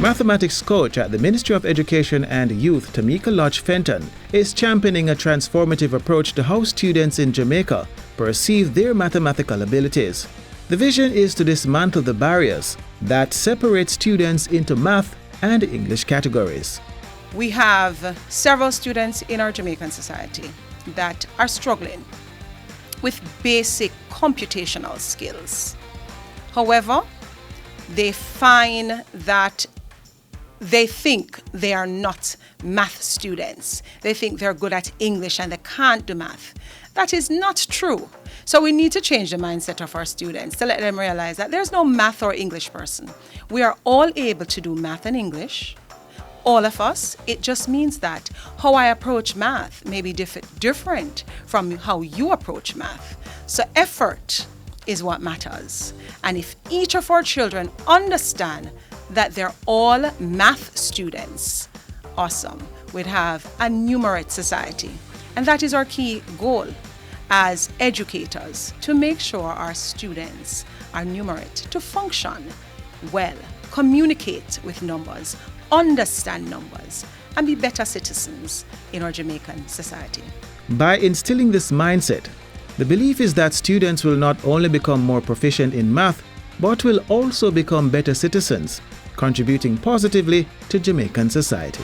Mathematics coach at the Ministry of Education and Youth, Tamika Lodge Fenton, is championing a transformative approach to how students in Jamaica perceive their mathematical abilities. The vision is to dismantle the barriers that separate students into math and English categories. We have several students in our Jamaican society that are struggling with basic computational skills. However, they find that they think they are not math students. They think they're good at English and they can't do math. That is not true. So we need to change the mindset of our students to let them realize that there's no math or English person. We are all able to do math and English. All of us. It just means that how I approach math may be different from how you approach math. So effort is what matters. And if each of our children understand that they're all math students, awesome. We'd have a Numerate society. And that is our key goal as educators, to make sure our students are numerate, to function well, communicate with numbers, understand numbers, and be better citizens in our Jamaican society. By instilling this mindset, the belief is that students will not only become more proficient in math, but will also become better citizens, contributing positively to Jamaican society.